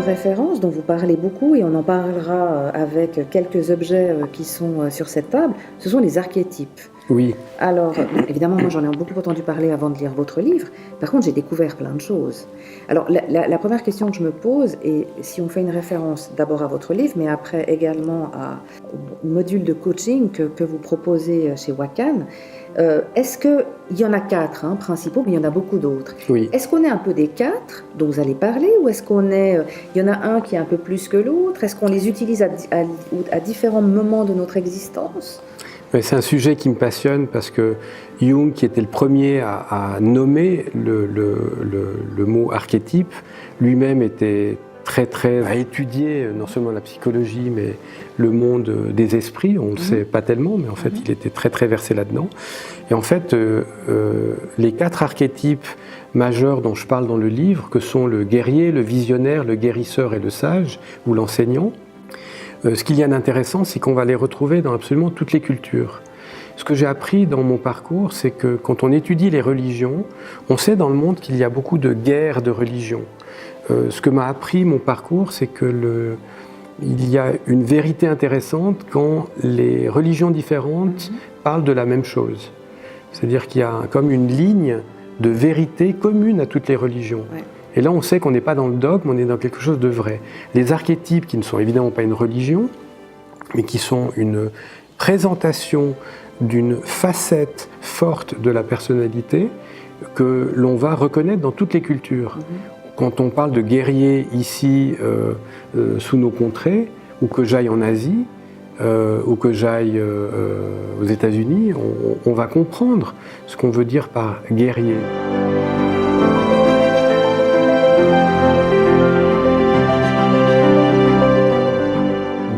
référence dont vous parlez beaucoup, et on en parlera avec quelques objets qui sont sur cette table, ce sont les archétypes. Oui. Alors, évidemment, moi j'en ai beaucoup entendu parler avant de lire votre livre. Par contre, j'ai découvert plein de choses. Alors, la première question que je me pose, et si on fait une référence d'abord à votre livre, mais après également au module de coaching que vous proposez chez Wakan, est-ce qu'il y en a 4 principaux, mais il y en a beaucoup d'autres. Oui. Est-ce qu'on est un peu des 4 dont vous allez parler, ou est-ce il y en a un qui est un peu plus que l'autre? Est-ce qu'on les utilise à différents moments de notre existence? C'est un sujet qui me passionne parce que Jung, qui était le premier à nommer le mot archétype, lui-même était très à étudier non seulement la psychologie, mais le monde des esprits. On ne le sait pas tellement, mais en fait, il était très versé là-dedans. Et en fait, les 4 archétypes majeurs dont je parle dans le livre, que sont le guerrier, le visionnaire, le guérisseur et le sage, ou l'enseignant, ce qu'il y a d'intéressant, c'est qu'on va les retrouver dans absolument toutes les cultures. Ce que j'ai appris dans mon parcours, c'est que quand on étudie les religions, on sait dans le monde qu'il y a beaucoup de guerres de religions. Ce que m'a appris mon parcours, c'est que il y a une vérité intéressante quand les religions différentes parlent de la même chose. C'est-à-dire qu'il y a comme une ligne de vérité commune à toutes les religions. Ouais. Et là, on sait qu'on n'est pas dans le dogme, on est dans quelque chose de vrai. Les archétypes, qui ne sont évidemment pas une religion, mais qui sont une présentation d'une facette forte de la personnalité que l'on va reconnaître dans toutes les cultures. Quand on parle de guerrier ici, sous nos contrées, ou que j'aille en Asie, ou que j'aille aux États-Unis, on va comprendre ce qu'on veut dire par guerrier.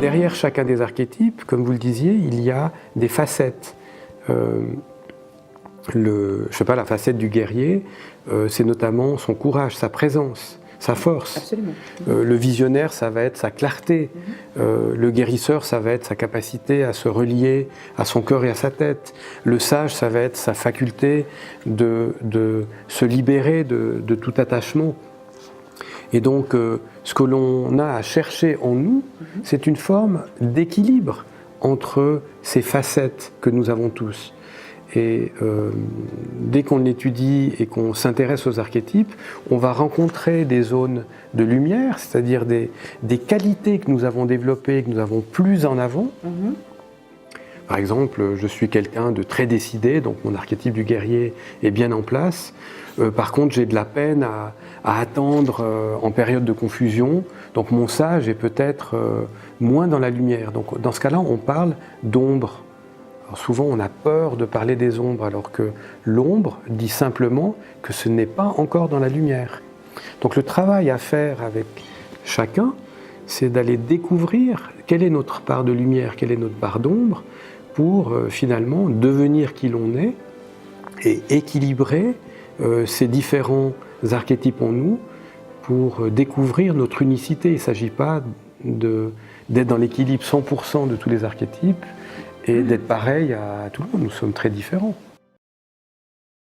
Derrière chacun des archétypes, comme vous le disiez, il y a des facettes. La facette du guerrier, c'est notamment son courage, sa présence, sa force. Absolument. Le visionnaire, ça va être sa clarté. Le guérisseur, ça va être sa capacité à se relier à son cœur et à sa tête. Le sage, ça va être sa faculté de se libérer de tout attachement. Et donc, ce que l'on a à chercher en nous, c'est une forme d'équilibre entre ces facettes que nous avons tous. Et dès qu'on l'étudie et qu'on s'intéresse aux archétypes, on va rencontrer des zones de lumière, c'est-à-dire des qualités que nous avons développées, que nous avons plus en avant. Par exemple, je suis quelqu'un de très décidé, donc mon archétype du guerrier est bien en place. Par contre, j'ai de la peine à attendre en période de confusion, donc mon sage est peut-être moins dans la lumière. Donc dans ce cas-là, on parle d'ombre. Alors souvent, on a peur de parler des ombres, alors que l'ombre dit simplement que ce n'est pas encore dans la lumière. Donc le travail à faire avec chacun, c'est d'aller découvrir quelle est notre part de lumière, quelle est notre part d'ombre, pour finalement devenir qui l'on est et équilibrer ces différents archétypes en nous pour découvrir notre unicité. Il ne s'agit pas d'être dans l'équilibre 100% de tous les archétypes et d'être pareil à tout le monde. Nous sommes très différents.